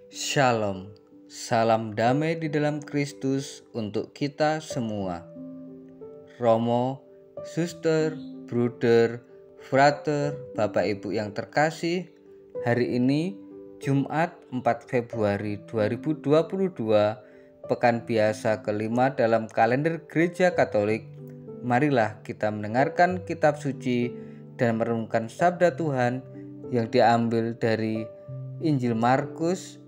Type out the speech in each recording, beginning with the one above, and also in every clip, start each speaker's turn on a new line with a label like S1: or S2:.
S1: Shalom, salam damai di dalam Kristus untuk kita semua. Romo, suster, bruder, frater, Bapak Ibu yang terkasih, hari ini Jumat 4 Februari 2022, pekan biasa kelima dalam kalender Gereja Katolik. Marilah kita mendengarkan kitab suci dan merenungkan sabda Tuhan yang diambil dari Injil Markus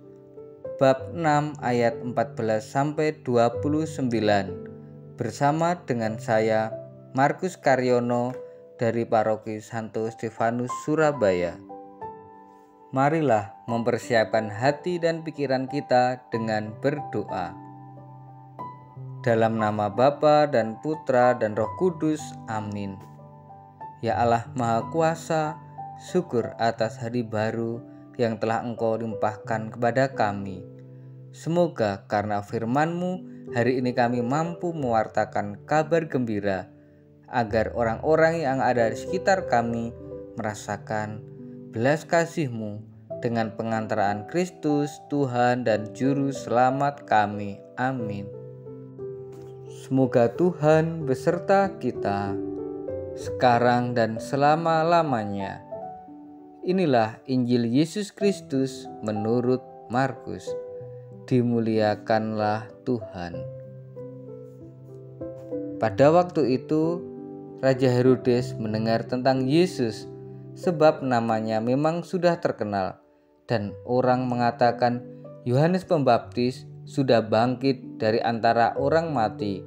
S1: bab 6 ayat 14 sampai 29 bersama dengan saya Markus Karyono dari Paroki Santo Stefanus Surabaya. Marilah mempersiapkan hati dan pikiran kita dengan berdoa. Dalam nama Bapa dan Putra dan Roh Kudus, amin. Ya Allah Maha Kuasa, syukur atas hari baru yang telah Engkau limpahkan kepada kami. Semoga karena firman-Mu, hari ini kami mampu mewartakan kabar gembira, agar orang-orang yang ada di sekitar kami merasakan belas kasih-Mu dengan pengantaraan Kristus, Tuhan dan Juru Selamat kami. Amin. Semoga Tuhan beserta kita, sekarang dan selama-lamanya. Inilah Injil Yesus Kristus menurut Markus. Dimuliakanlah Tuhan. Pada waktu itu, Raja Herodes mendengar tentang Yesus, sebab namanya memang sudah terkenal, dan orang mengatakan Yohanes Pembaptis sudah bangkit dari antara orang mati,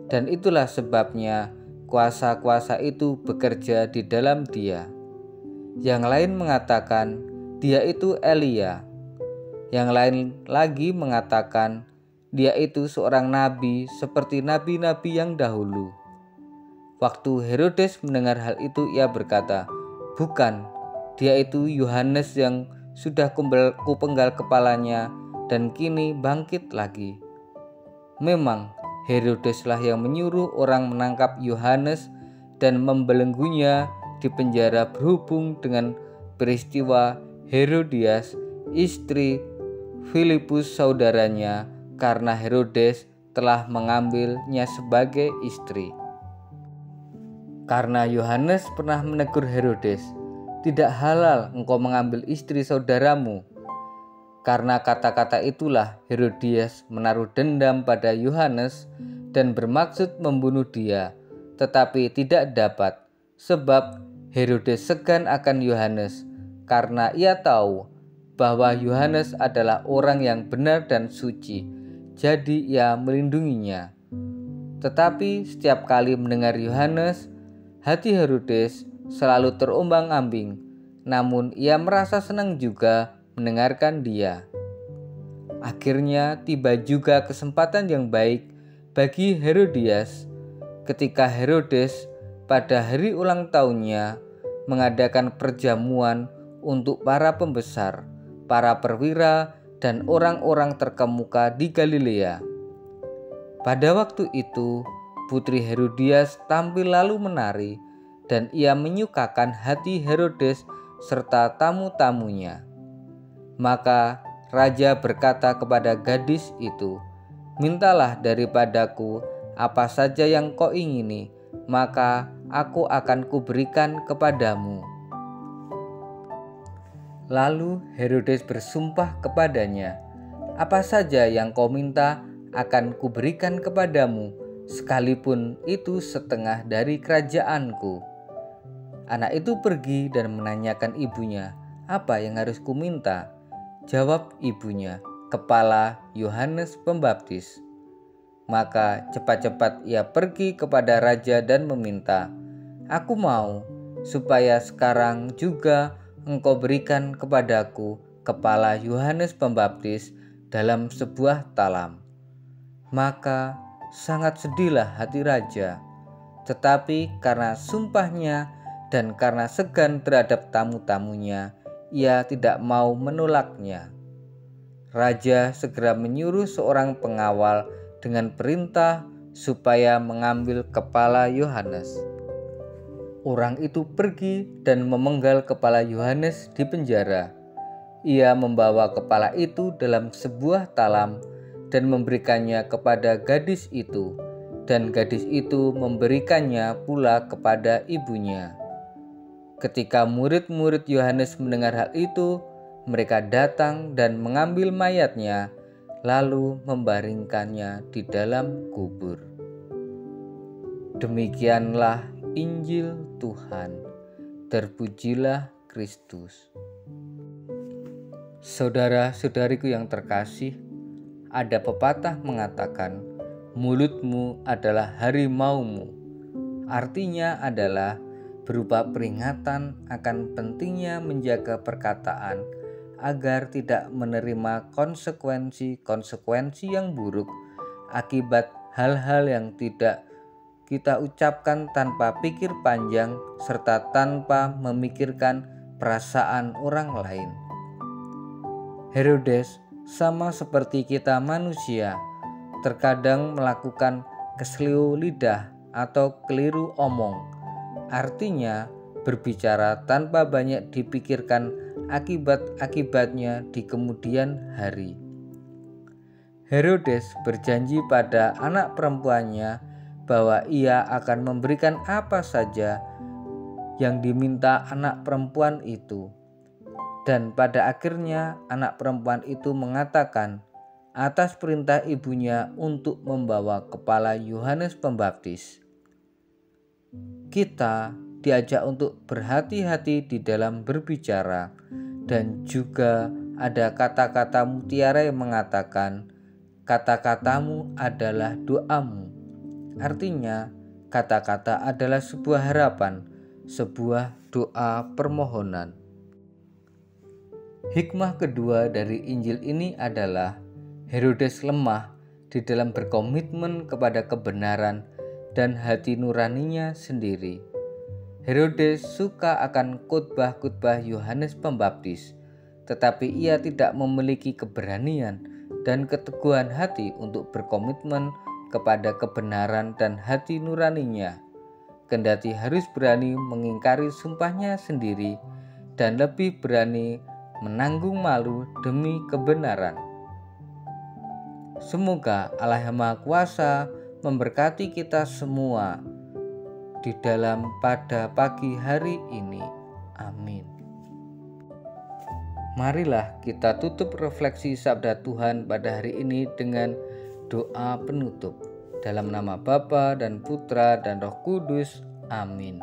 S1: dan itulah sebabnya kuasa-kuasa itu bekerja di dalam dia. Yang lain mengatakan dia itu Elia. Yang lain lagi mengatakan dia itu seorang nabi seperti nabi-nabi yang dahulu. Waktu Herodes mendengar hal itu, ia berkata, "Bukan, dia itu Yohanes yang sudah kupenggal kepalanya dan kini bangkit lagi." Memang Herodeslah yang menyuruh orang menangkap Yohanes dan membelenggunya di penjara berhubung dengan peristiwa Herodias, istri Filipus saudaranya, karena Herodes telah mengambilnya sebagai istri. Karena Yohanes pernah menegur Herodes, "Tidak halal engkau mengambil istri saudaramu." Karena kata-kata itulah Herodias menaruh dendam pada Yohanes dan bermaksud membunuh dia, tetapi tidak dapat, sebab Herodes segan akan Yohanes karena ia tahu bahwa Yohanes adalah orang yang benar dan suci, jadi ia melindunginya. Tetapi setiap kali mendengar Yohanes, hati Herodes selalu terombang-ambing, namun ia merasa senang juga mendengarkan dia. Akhirnya tiba juga kesempatan yang baik bagi Herodias ketika Herodes pada hari ulang tahunnya mengadakan perjamuan untuk para pembesar, para perwira, dan orang-orang terkemuka di Galilea. Pada waktu itu, putri Herodias tampil lalu menari, dan ia menyukakan hati Herodes serta tamu-tamunya. Maka raja berkata kepada gadis itu, "Mintalah daripadaku apa saja yang kau ingini, maka aku akan kuberikan kepadamu." Lalu Herodes bersumpah kepadanya, "Apa saja yang kau minta akan kuberikan kepadamu, sekalipun itu setengah dari kerajaanku." Anak itu pergi dan menanyakan ibunya, "Apa yang harus kuminta?" Jawab ibunya, "Kepala Yohanes Pembaptis." Maka cepat-cepat ia pergi kepada raja dan meminta, "Aku mau supaya sekarang juga engkau berikan kepadaku kepala Yohanes Pembaptis dalam sebuah talam." Maka sangat sedihlah hati raja, tetapi karena sumpahnya dan karena segan terhadap tamu-tamunya, ia tidak mau menolaknya. Raja segera menyuruh seorang pengawal dengan perintah supaya mengambil kepala Yohanes. Orang itu pergi dan memenggal kepala Yohanes di penjara. Ia membawa kepala itu dalam sebuah talam dan memberikannya kepada gadis itu, dan gadis itu memberikannya pula kepada ibunya. Ketika murid-murid Yohanes mendengar hal itu, mereka datang dan mengambil mayatnya, lalu membaringkannya di dalam kubur. Demikianlah Injil Tuhan. Terpujilah Kristus. Saudara-saudariku yang terkasih, ada pepatah mengatakan, mulutmu adalah harimaumu. Artinya adalah berupa peringatan akan pentingnya menjaga perkataan agar tidak menerima konsekuensi-konsekuensi yang buruk akibat hal-hal yang tidak kita ucapkan tanpa pikir panjang serta tanpa memikirkan perasaan orang lain. Herodes sama seperti kita manusia, terkadang melakukan keseliu lidah atau keliru omong. Artinya berbicara tanpa banyak dipikirkan akibat-akibatnya di kemudian hari. Herodes berjanji pada anak perempuannya bahwa ia akan memberikan apa saja yang diminta anak perempuan itu. Dan pada akhirnya anak perempuan itu mengatakan atas perintah ibunya untuk membawa kepala Yohanes Pembaptis. Kita diajak untuk berhati-hati di dalam berbicara, dan juga ada kata-kata mutiara yang mengatakan kata-katamu adalah doamu. Artinya kata-kata adalah sebuah harapan, sebuah doa permohonan. Hikmah kedua dari Injil ini adalah Herodes lemah di dalam berkomitmen kepada kebenaran dan hati nuraninya sendiri. Herodes suka akan khotbah-khotbah Yohanes Pembaptis, tetapi ia tidak memiliki keberanian dan keteguhan hati untuk berkomitmen kepada kebenaran dan hati nuraninya. Kendati harus berani mengingkari sumpahnya sendiri dan lebih berani menanggung malu demi kebenaran. Semoga Allah Yang Maha Kuasa memberkati kita semua di dalam pada pagi hari ini. Amin. Marilah kita tutup refleksi sabda Tuhan pada hari ini dengan doa penutup. Dalam nama Bapa dan Putra dan Roh Kudus. Amin.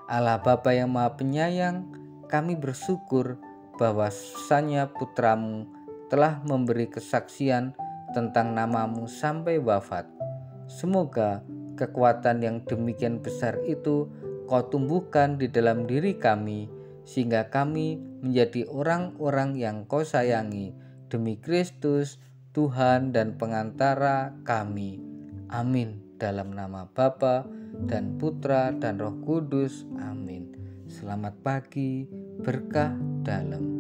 S1: Allah Bapa yang Maha Penyayang, kami bersyukur bahwasanya Putramu telah memberi kesaksian tentang namamu sampai wafat. Semoga kekuatan yang demikian besar itu Kau tumbuhkan di dalam diri kami, sehingga kami menjadi orang-orang yang Kau sayangi, demi Kristus, Tuhan dan pengantara kami. Amin. Dalam nama Bapa dan Putra dan Roh Kudus. Amin. Selamat pagi, berkah dalam.